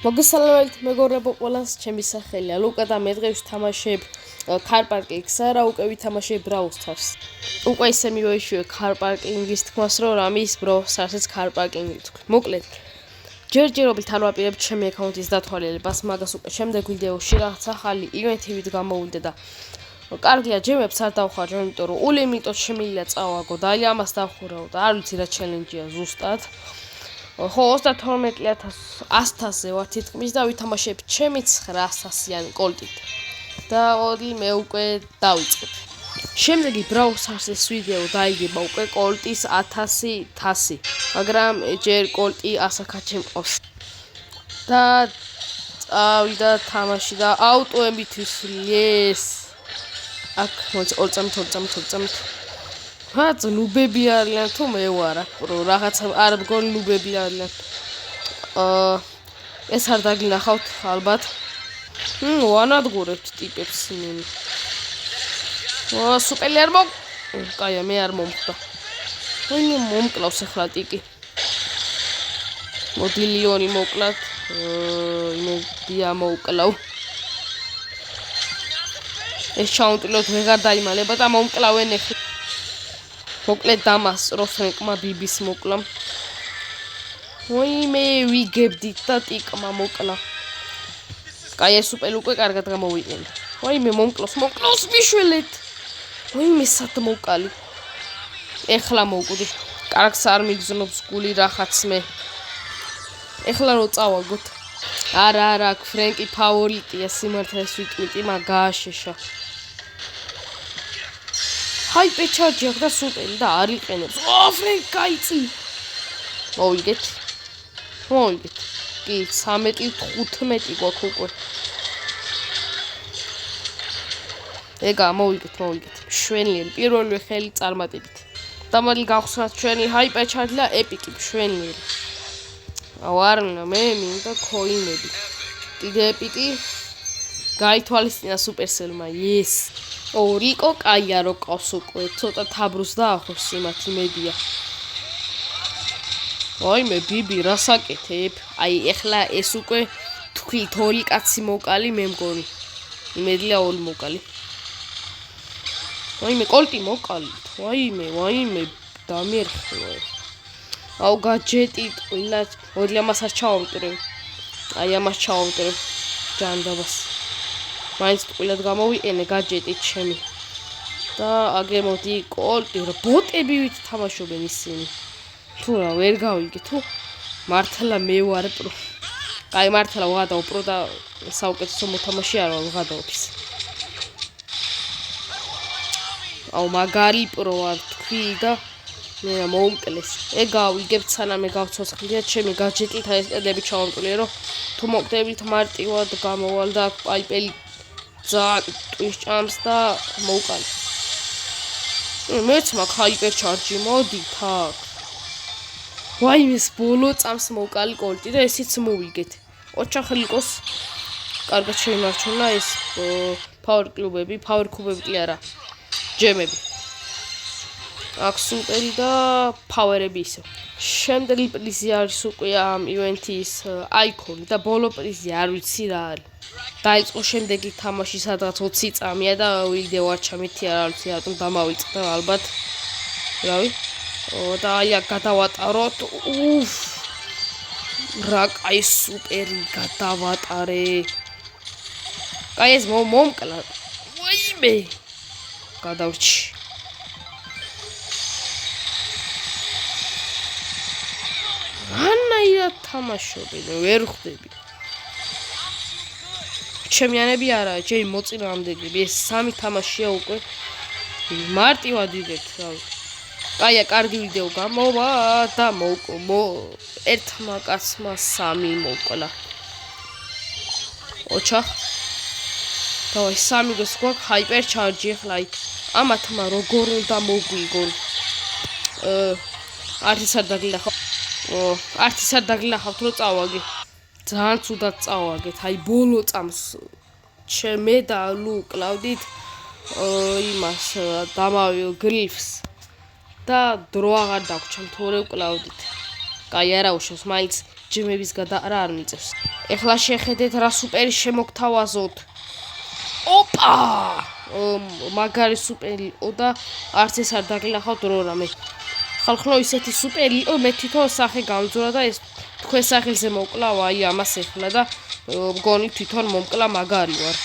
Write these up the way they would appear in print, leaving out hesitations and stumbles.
მოგესალმებით მეგობრებო ყველას, ჩემი სახელია ლუკა და მე დღეს ვთამაშებ car parking-ს, არა უკვე ვითამაშებ Brawl Stars. უკვე ისე მივეშვი car parking-ის თქმას, რომ რამის Brawl Stars-ს car parking-ი თქვი. მოკლედ, ჯერჯერობით არ ვაპირებ ჩემი აკაუნტის დათვალიერებას, მაგას უკვე შემდეგ ვიდეოში რაღაც ახალი ივენთივით გამოვიდე და კარგია, ჯემებს არ დავხარჯო, იმიტომ რომ ულიმიტოდ შემიძლია წავაგო და აი ამას დავხურავ და არ ვიცი რა ჩელენჯია ზუსტად. ხო 32100-ზე ვარ თითქმის და ვითამაშებ ჩემი 900-იანი კოლტით. და ოდი მე უკვე დავიწყებ. შემდეგი Brawl Stars-ის ვიდეო დაიგება უკვე კოლტის 1000, მაგრამ ჯერ კოლტი ასაკაჩე მყავს. და წავიდა თამაში და აუტოებითვის yes. აქ მოიცა 2 რაც ნუბები არიან თუ მე ვარ აქ პრო რაღაცა არ მგონი ნუბები არიან. ეს არ დაგინახავთ ალბათ. ვანადგურებთ ტიპებს ნინი. სუპელი არ მო კაია მე არ მომხდა. ვინმე მომკლავს ახლა ტიკი. მოდილიონი მოკლათ. იმედია მოვკლავ. ეს ჩაუნტილოთ ვეღარ დაიმალება და მომკლავენ ახლა. მოკლედ დამასწრო ფრენკმა ბიბის მოკლა. ვინმე ვიგებდით და ტიკმა მოკლა. კაი ეს სუპელი უკვე კარგად გამოვიყენე. ვინმე მომკლავს მიშველეთ. ვინმე სად მოკალი. ეხლა მოვკვდი. კარგს არ მიგზნობს გული რახაც მე. ეხლა რო წავაგოთ. არა, ფრენკი ფავორიტია სიმართლეს ვიტყვიტი, მაგააშეშა. ჰაიპე ჩარჯი აქვს და სუპელი და არ იყენებს. ფრენკ გაიწი. მოვიგეთ. კი, 13-15 გვაქვს უკვე. ეგა მოვიგეთ. მშვენიერი პირველი ხელი წარმატებით. დამალი გავხსნათ ჩვენი ჰაიპე ჩარჯი და ეპიკი მშვენიერი. ვარნა მე მინდა ქოინები. კიდე ეპიკი გაითვალისწინა სუპერსელმა. yes. რიკო კაია რო ყავს უკვე, ცოტა თაბრუს დაახოს იმათ იმედია. ვაიმე ბიბი რას აკეთებ? აი ეხლა ეს უკვე თქვით ორი კაცი მოკალი მე მგონი. იმედია ორი მოკალი. ვაიმე კოლტი მოკალით. ვაიმე დამერხვა. აუ გაჯეტი ტყილა. მოდი ამას არ ჩავამტვრევ. აი ამას ჩავამტვრევ. ჯანდაბას. მაინც ტყილად გამოვიყენე გაჯეტით ჩემი. და აგე მოდი კოლტი რა ბოტები ვით თამაშობენ ისინი. თუ რა ვერ გავიგე თუ მართლა მე ვარ პრო. აი მართლა ვღადაო პრო და საუკეთესო მოთამაშე არ ვარ ვღადაობ ის. აუ მაგარი პრო ვარ თქვი და მე მომკლეს. ეგა ვიგებ სანამ გავცოცხლია ჩემი გაჯეტით აი ეს კედლები ჩავამტვლია რომ თუ მოკდებით მარტივად გამოვალ და პაიპელი ძალიან ტვის ჭამს და მოვყალ. მეც მაქვს ჰაიპერ ჩარჯი მოდით აქ. ვაიმეს ბოლო წამს მოვყალი კოლტი და ესეც მოვიგეთ. ოჩახლიკოს კარგად შეიმარჩუნა ეს ფაურ კუბები კი არა. ჯემები. აქ სუპერი და ფაუერები ისე. შემდეგი პრიზი არის უკვე ამ ივენთის აიკონი და ბოლო პრიზი არ ვიცი რა არის. დაიწყო შემდეგი თამაში სადღაც 20 წამია და ვიდეო არ ჩამეთი არ ვიცი რატომ დამავიწყდა ალბათ. რავი. და აი აქ გადავატაროთ. რა კაი სუპერი გადავატარე. კაი ეს მომკლა. ვაიმე. გადავრჩი. რანაირად თამაშობენ, ვერ ხვდები. ჩემიანები არა, ჩემი მოწინააღმდეგეები, ეს 3 თამაშია უკვე. მარტივად ვიგებთ, რავი. კაია, კარგი ვიდეო გამოვა და ერთმა კაცმა 3 მოკლა. ოჩახ. დავაი 3 გოს გვაქვს ჰაიპერ ჩარჯი ახლა აი ამათმა როგორ უნდა მოგვიგონ. არც არ დაგინახავთ რომ წავაგე. ძალიან ცუდად წავაგეთ. აი ბოლო წამს მე და ლუ კლავდით იმას დამავი გრიფს და დრო აღარ დაგვრჩა თორე კლავდით. კაი არა უშავს მაინც ჯემების გადაყრა არ მიწევს. ეხლა შეხედეთ რა სუპერი შემოგთავაზოთ. ოპა! მაგარი სუპერი იყო და არც ეს არ დაგინახავთ რო რამე. ხალხო ისეთი სუპერი იყო, მე თვითონ სახე გამძურა და ეს თქვენ სახელზე მოკლა, აი ამას ეხლა და მგონი თვითონ მომკლა მაგარი ვარ.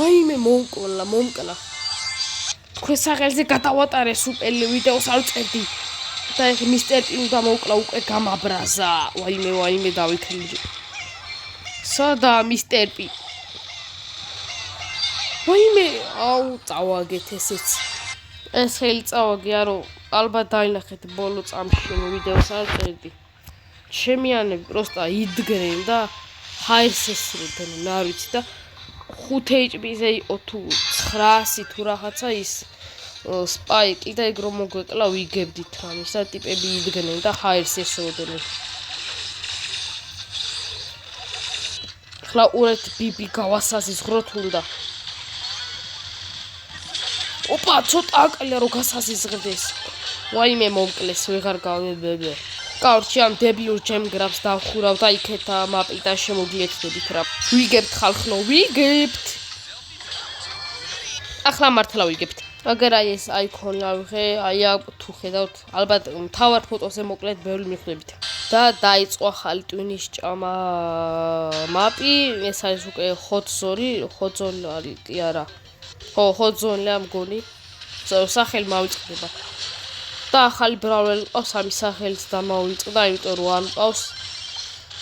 აი მე მომკლა. თქვენ სახელზე გადავატარე სუპერი ვიდეოს არ წერდი. და ეს მისტერ პი უნდა მოკლა უკვე გამაბრაზა. ვაიმე დავითელი. სადა მისტერ პი? აუ წავაგეთ ესეც. ეს ხელი წავაგე არო ალბათ დაინახეთ ბოლო წამში ვიდეოს არ წერდი. ჩემიანები პროსტა იდგნენ და ჰაერს ესროდნენ არ ვიცი და 5 HP-ზე იყო თუ 900 თუ რაღაცა ის სპაიკი და ეგ რომ მოგვეკლა ვიგებდით რამე და ტიპები იდგნენ და ჰაერს ესროდნენ. ხლა ურეთ ბიბი გავასაზიზღროთ უნდა. ოპა ცოტა აკალია რო გასაზიზღრდეს. ვაიმე მომკლეს ვეღარ გავებებე. კავრჩი ამ დებილურ ჯემგრაფს დავხურავ და იქეთ მაპიტა შემოგიეთდებით რა. ვიგებთ ხალხო, ვიგებთ. ახლა მართლა ვიგებთ. მაგრამ აი ეს აიქონი ავიღე, აი თუ ხედავთ, ალბათ მთავარ ფოტოზე მოკლედ ბევრი მიხვდებით. და დაიწყო ახალი ტვინის ჭამა მაპი, ეს არის უკვე ხოძოლი არა. ხოძოლია მგონი. სახელი მავიწყდება. და ახალი ბრავლელი ყავს ამის სახელიც დამავიწყდა, იმიტომ რომ არ მყავს.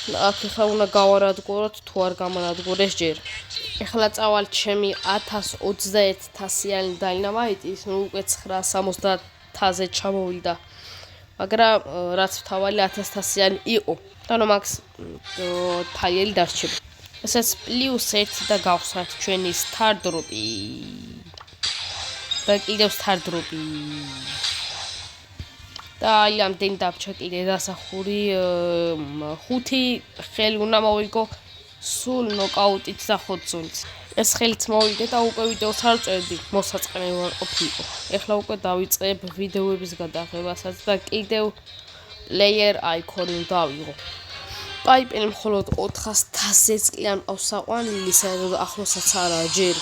აქ ახლა უნდა გავარადგუროთ თუ არ გამარადგურეს ჯერ. ეხლა წავალ ჩემი 1021-თასიანი დაინამაიტის, უკვე 970-ზე ჩამოვიდა. მაგრამ რაც თავალი 1000-თასიანი იყო. და რომ აქ ფაილი დარჩება. ესეც +1 და გავხსნათ ჩვენი სტარდროპი. და კიდევ სტარდროპი. და აი ამდენი დაბჭა კიდე დასახური 5 ხელი უნდა მოვიგო სულ ნოკაუტით და ხოძონით. ეს ხელიც მოვიგე და უკვე ვიდეოს არ წერდი, მოსაწყენი ვარ ყოფილიყო. ეხლა უკვე დავიწყებ ვიდეოების გადაღებასაც და კიდევ პლეიერ აიქონი დავიღო. პაიპერი მხოლოდ 400-ზე წლიან ყავს საყვანილი, საერთოდ ახლოსაც არაა ჯერ.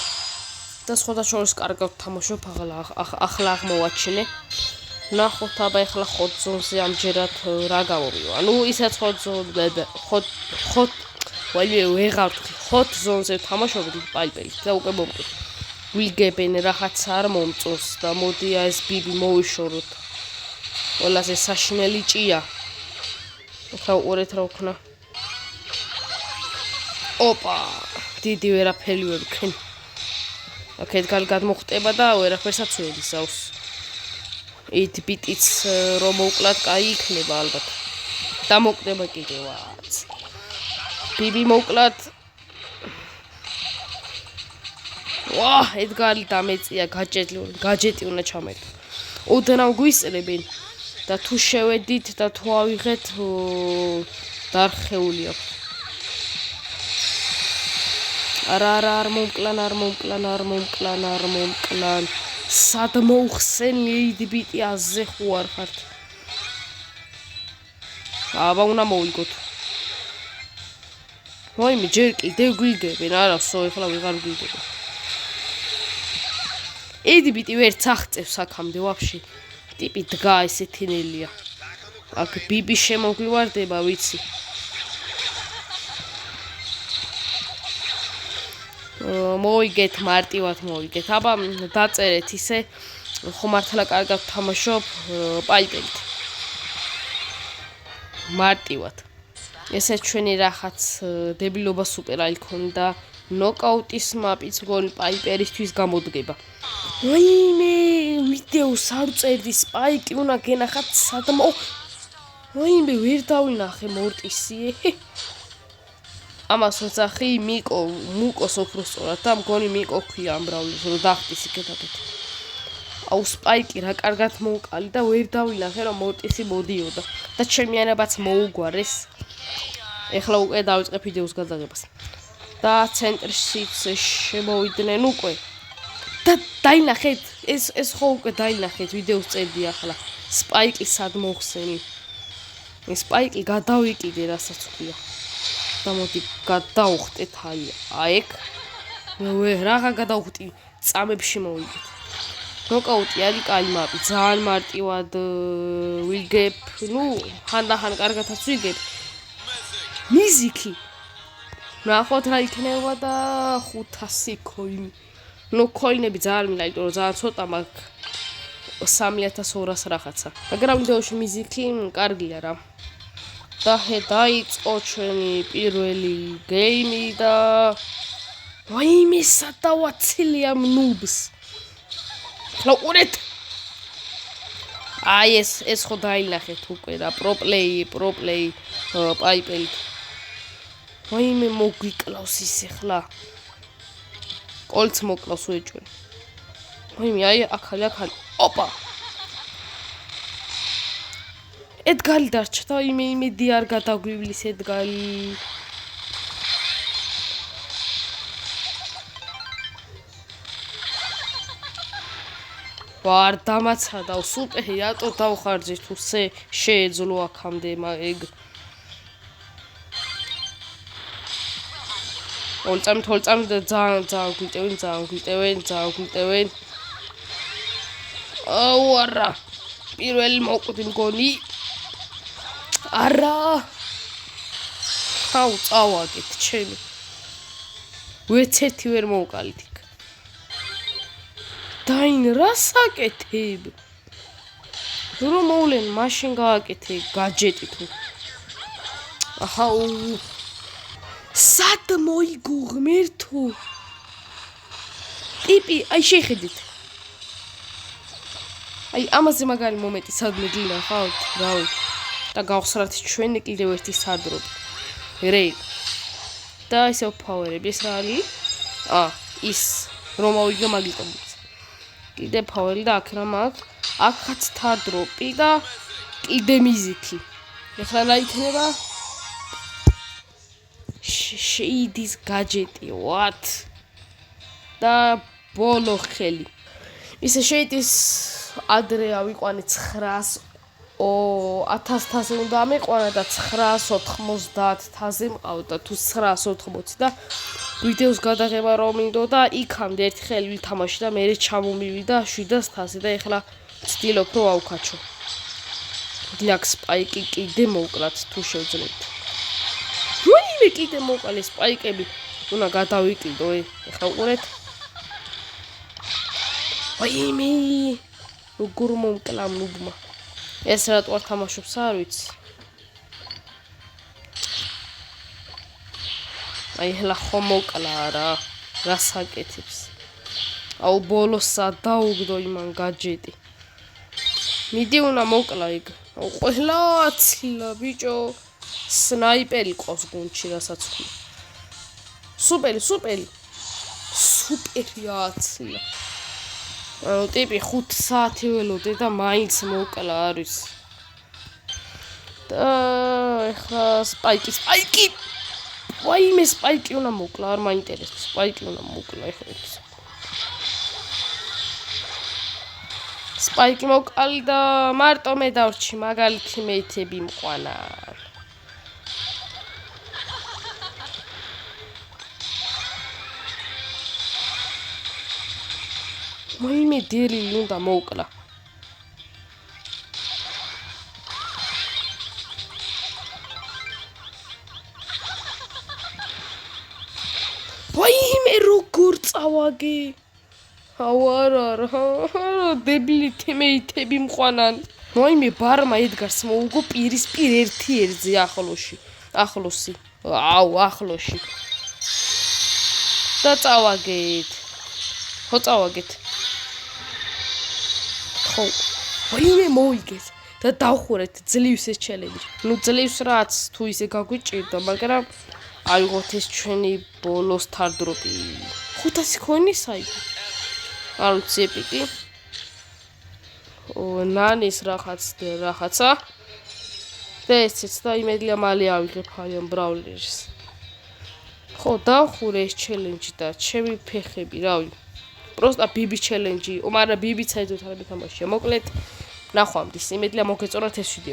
და სხვადასხვა კარგად თამაშობ ახლა აღმოვაჩინე. ნახოთ აბა ეხლა ხოძონზე ამჯერად რა გამოვივა. ნუ ისეც ხოძონზე თამაშობდი პაიპერით და უკვე მომკვი. ვიგებენ რაღაც არ მომწონს და მოდი ეს ბიბი მოვიშოროთ. ყველაზე საშინელი ჭია. ახლა უყურეთ რა ვქნა. ოპა, დიდი ვერაფერი ვქენ. აქეთ გადმოხტება და ვერაფერსაც ვეძავს. 8 ბიტიც რომ მოვკლათ, კაი იქნება ალბათ. და მოკდება კიდევაც. ბიბი მოვკლათ. ვაჰ, ედგარი დამეწია, გაჯეტი უნდა ჩამეტო. ოდნავ გვისწრებენ და თუ შევედით და თუ ავიღეთ დარხეული აქვს. არ მომკლან. სად მოუხსენი 8 ბიტი აზე ხო არ ხართ. აბა უნდა მოვიგოთ. ვაიმე ჯერ კიდევ გვიგებენ, არა სო ეხლა ვეღარ გვიგებენ. 8 ბიტი ვერც აღწევს აქამდე ვაფშე. ტიპი დგა ესეთინელია. აქ ბიბი შემოგვივარდება, ვიცი. მოვიგეთ მარტივად მოვიგეთ. აბა დაწერეთ ისე ხო მართლა კარგად ვთამაშობ პაიპერით. მარტივად. ესე ჩვენი რაღაც დებილობა სუპერ აიქონი და ნოკაუტის მაპიც მგონი პაიპერისთვის გამოდგება. ვაიმე ვიდეოს არ წერდი სპაიკი უნდა გენახათ სადმო. ვაიმე ვერ დავინახე მორტისი. ამას ოცხი მუკოს ოქროს სწორად და მგონი მიკო ქვია ამ ბრავლებს რომ დახტის იქეთაკეთ. აუ სპაიკი რა კარგად მოვკალი და ვერ დავინახე რომ მორტისი მოდიოდა და ჩემიანებაც მოუგვარეს. ეხლა უკვე დავიწყებ ვიდეოს გადაღებას. და ცენტრშიც შემოვიდნენ უკვე. და დაინახეთ ეს ხო უკვე დაინახეთ ვიდეოს წერდი ახლა. სპაიკი სად მოხსენი. სპაიკი გადავიკიდე, რასაც ვქია. და მოდი გადავხტეთ აიქ. მე რაღა გადავხტი, წამებში მოვიგეთ. ნოკაუტი არის კაი მაპი, ძალიან მარტივად ვიგებ, ხანდახან კარგათაც ვიგებ. მიზიკი. ნახოთ რა იქნება და 500 კოინი. კოინები ძალიან მინდა, იმიტომ რომ ძალიან ცოტა მაქვს 3200 რაღაცა. მაგრამ ვიდეოში მიზიკი კარგია რა. და დაიწყო ჩვენი პირველი გეიმი და ვაიმე სადავაცილია ნუბს. ხლოყურეთ. აი ეს ხო დაინახეთ უკვე რა პროპლეი პაიპელი. ვაიმე მოგვიკლავს ისე ხლა. კოლც მოკლავს უეჭვენ. ვაიმე აი აქალი. ოპა. ედგალი დარჩა და იმედი არ გადაგვივლის ედგალი. ვარ დამაცადა სუპერი რატო დავხარჯე თუ შეეძლო აქამდე ეგ თოლწამი და ძალიან გვიტევენ აუ არა პირველი მოკვდი მგონი არა აუ წავაგეთ ჩემი ვეცერთი ვერ მოვკალით დაინ რას აკეთებ? რომ მოვლენ მაშინ გააკეთე გაჯეტი თუ. აჰაუ. სად მოიგო ღმერთო? ტიპი, აი შეხედეთ. აი ამაზე მაგარი მომენტი სადმე გინა ხავთ, რავი. და გავხსნათ ჩვენი კიდევ ერთი სარდრობი. რეი. და ისევ ფაუერები ეს რა არის? ის რომ მოვიგო მაგიტომ. კიდე ფაუერი და აქ რა მაქვს? აქაც თარდროპი და კიდე მიზიკი. ეხლა რა იქნება? შეიდის გაჯეტი, what? და ბოლო ხელი. ისე შეიდის ადრე ავიყვანე 1000-ზე უნდა ამეყვანა და 990-ზე მყავდა თუ 980 და ვიდეოს გადაღება რომ მინდოდა იქამდე ერთი ხელი ვითამაში და მე ჩამომივიდა 700-ზე და ეხლა ვცდილობ რომ ავკაჩო. გლაქ სპაიკი კიდე მოვკლათ თუ შევძლებთ. ვაიმე კიდე მოვყალე სპაიკები. უნდა გადავიკიდო ეხლა უყურეთ. ვაიმე როგორ მომკლა ნუბმა. ეს რატო არ თამაშობს არ ვიცი. აი ეხლა ხომ მოკლა რა რას აკეთებს აუ ბოლოს სადაუგდო იმან გაჯეტი მიდი უნდა მოკლა იქ აუ ყველა აცილა ბიჭო სნაიპერი ყავს გუნდში რასაც ვქნა სუპერი აცილა ანუ ტიპი 5 საათი ველოდე და მაინც მოკლა არის და ეხლა სპაიკი ვაიმე სპაიკი უნდა მოკლა არ მაინტერესებს სპაიკი უნდა მოკლა ეხლა სპაიკი მოკალი და მარტო მე დავრჩი მაგალითი მეითები მყვანა ვაიმე დერილი უნდა მოკლა ვაიმე როგორ წავაგე აუ არა დებილი თემეითები მყვანან ვაიმე ბარმა ედგარს მოუგო პირისპირ ერთ-ერთზე ახლოსი ახლოში და წავაგეთ ხო ვაიმე მოიგეს და დავხურეთ ძლივს ეს ჩელენჯი ნუ ძლივს რაც თუ ისე გაგვიჭირდა მაგრამ აიღოთ ეს ჩვენი ბოლოს თარდროპი 500 კოინი საერთოდ არ ვიცი ეპიკი ნანის რაღაცა და ესეც და იმედია მალე ავიღებ აი ამ ბრაულერს ხო დავხურე ეს ჩელენჯი და ჩემი ფეხები რავი პროსტა ბიბი ჩელენჯი მაგრამ ბიბიც აიძოთ არ მეთამაშია მოკლედ ნახვამდის იმედია მოგეწონათ ეს ვიდეო